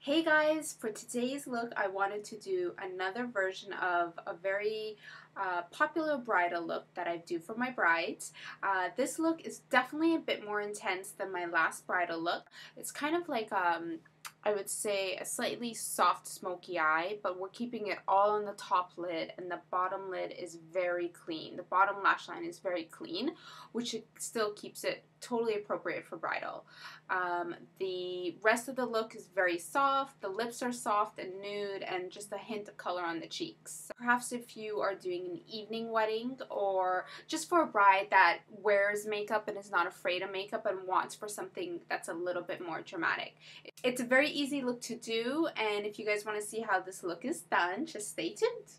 Hey guys, for today's look I wanted to do another version of a very popular bridal look that I do for my brides. This look is definitely a bit more intense than my last bridal look. It's kind of like I would say a slightly soft smoky eye, but we're keeping it all on the top lid, and the bottom lid is very clean. The bottom lash line is very clean, which still keeps it totally appropriate for bridal. The rest of the look is very soft. The lips are soft and nude and just a hint of color on the cheeks. Perhaps if you are doing an evening wedding or just for a bride that wears makeup and is not afraid of makeup and wants for something that's a little bit more dramatic. It's a very easy look to do, and if you guys want to see how this look is done, just stay tuned.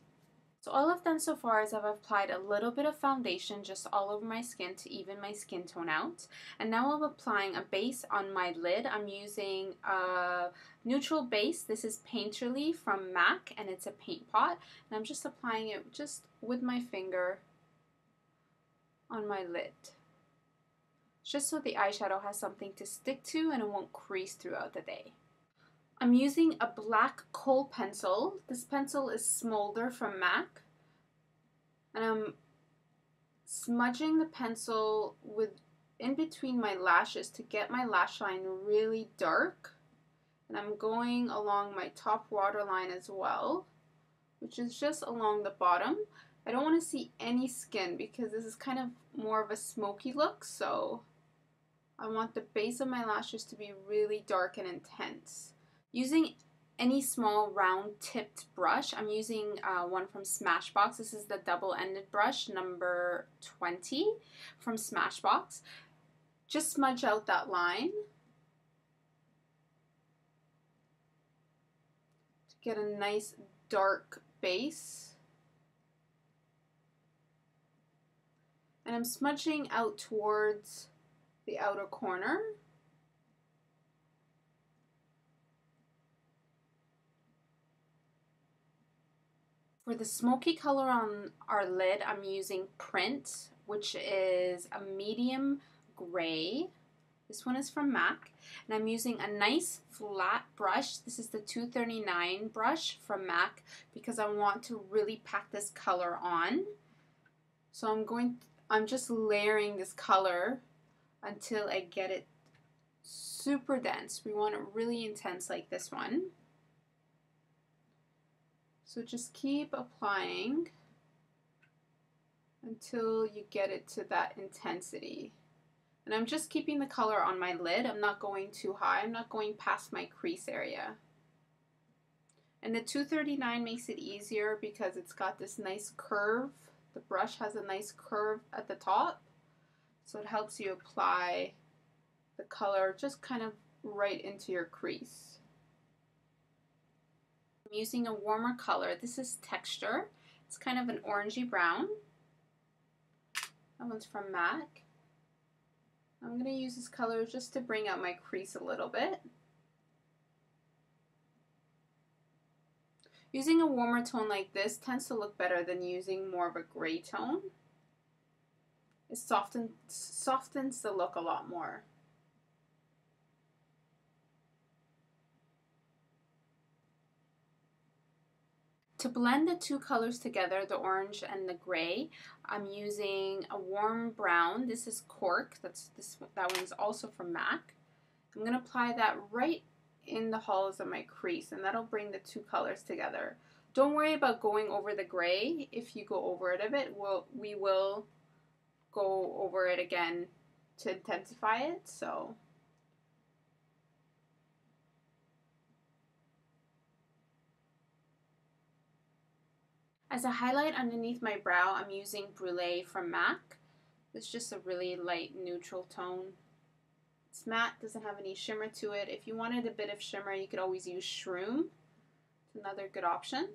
So all I've done so far is I've applied a little bit of foundation just all over my skin to even my skin tone out. And now I'm applying a base on my lid. I'm using a neutral base. This is Painterly from MAC, and it's a paint pot. And I'm just applying it just with my finger on my lid, just so the eyeshadow has something to stick to and it won't crease throughout the day. I'm using a black kohl pencil. This pencil is Smolder from MAC. And I'm smudging the pencil in between my lashes to get my lash line really dark. And I'm going along my top waterline as well, which is just along the bottom. I don't want to see any skin because this is kind of more of a smoky look, so I want the base of my lashes to be really dark and intense. Using any small round tipped brush, I'm using one from Smashbox. This is the double-ended brush, number 20 from Smashbox. Just smudge out that line to get a nice dark base. And I'm smudging out towards the outer corner. For the smoky color on our lid, I'm using Print, which is a medium gray. This one is from MAC, and I'm using a nice flat brush. This is the 239 brush from MAC because I want to really pack this color on. So I'm just layering this color until I get it super dense. We want it really intense like this one. So just keep applying until you get it to that intensity. And I'm just keeping the color on my lid. I'm not going too high. I'm not going past my crease area. And the 239 makes it easier because it's got this nice curve. The brush has a nice curve at the top. So it helps you apply the color just kind of right into your crease. I'm using a warmer color. This is Texture. It's kind of an orangey brown. That one's from MAC. I'm going to use this color just to bring out my crease a little bit. Using a warmer tone like this tends to look better than using more of a gray tone. It softens the look a lot more. To blend the two colors together, the orange and the gray, I'm using a warm brown. This is Cork. That one's also from MAC. I'm going to apply that right in the hollows of my crease, and that'll bring the two colors together. Don't worry about going over the gray. If you go over it a bit, we will go over it again to intensify it. So as a highlight underneath my brow, I'm using Brulee from MAC. It's just a really light neutral tone. It's matte, doesn't have any shimmer to it. If you wanted a bit of shimmer, you could always use Shroom. It's another good option.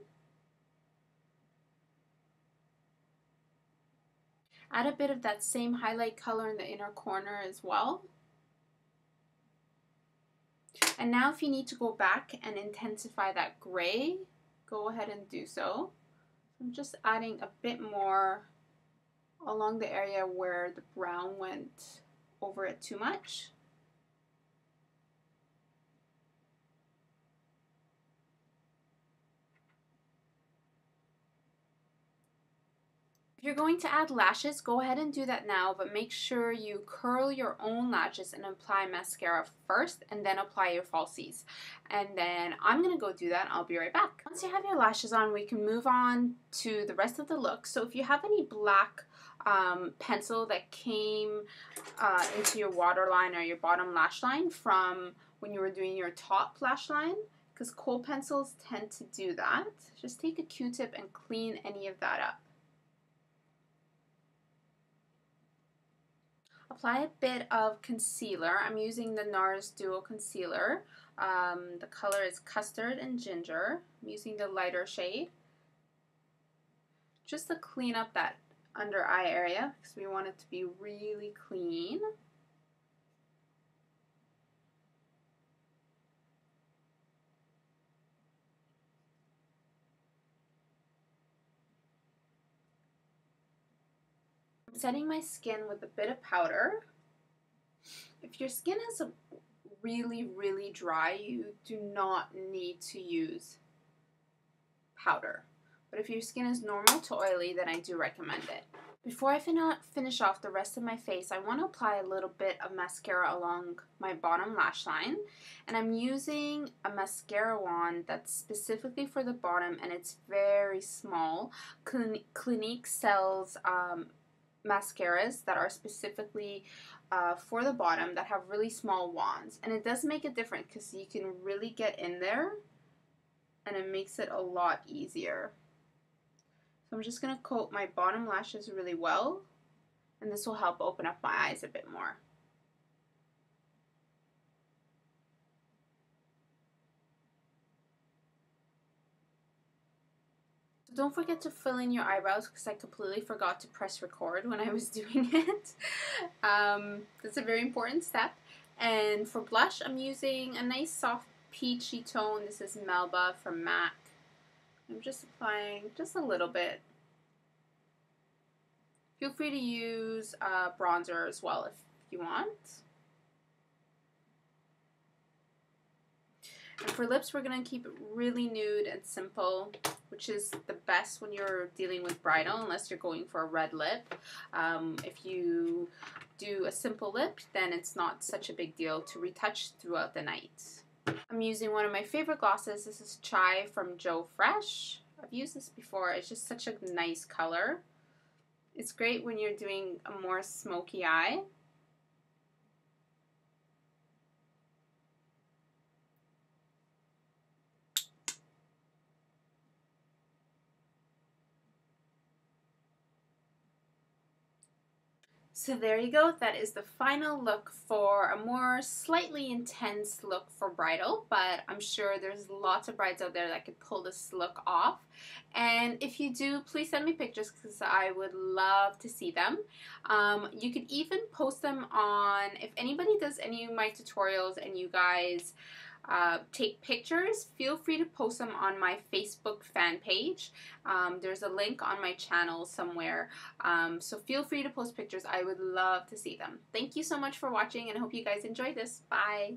Add a bit of that same highlight color in the inner corner as well. And now if you need to go back and intensify that gray, go ahead and do so. I'm just adding a bit more along the area where the brown went over it too much. If you're going to add lashes, go ahead and do that now, but make sure you curl your own lashes and apply mascara first and then apply your falsies. And then I'm going to go do that. I'll be right back. Once you have your lashes on, we can move on to the rest of the look. So if you have any black pencil that came into your waterline or your bottom lash line from when you were doing your top lash line, because kohl pencils tend to do that, just take a Q-tip and clean any of that up. Apply a bit of concealer. I'm using the NARS Duo Concealer. The color is Custard and Ginger. I'm using the lighter shade. Just to clean up that under eye area because we want it to be really clean. I'm setting my skin with a bit of powder. If your skin is really dry, you do not need to use powder. But if your skin is normal to oily, then I do recommend it. Before I finish off the rest of my face, I want to apply a little bit of mascara along my bottom lash line. And I'm using a mascara wand that's specifically for the bottom, and it's very small. Clinique sells mascaras that are specifically for the bottom that have really small wands. And it does make a difference because you can really get in there and it makes it a lot easier. So I'm just going to coat my bottom lashes really well, and this will help open up my eyes a bit more. So don't forget to fill in your eyebrows because I completely forgot to press record when I was doing it. That's a very important step. And for blush, I'm using a nice soft peachy tone. This is Melba from MAC. I'm just applying just a little bit. Feel free to use bronzer as well if you want. And for lips, we're going to keep it really nude and simple, which is the best when you're dealing with bridal, unless you're going for a red lip. If you do a simple lip, then it's not such a big deal to retouch throughout the night. I'm using one of my favorite glosses. This is Chai from Joe Fresh. I've used this before. It's just such a nice color. It's great when you're doing a more smoky eye. So there you go, that is the final look for a more slightly intense look for bridal, but I'm sure there's lots of brides out there that could pull this look off. And if you do, please send me pictures because I would love to see them. You could even post them on, if anybody does any of my tutorials and you guys take pictures, feel free to post them on my Facebook fan page. There's a link on my channel somewhere, so feel free to post pictures. I would love to see them. Thank you so much for watching and I hope you guys enjoyed this. Bye!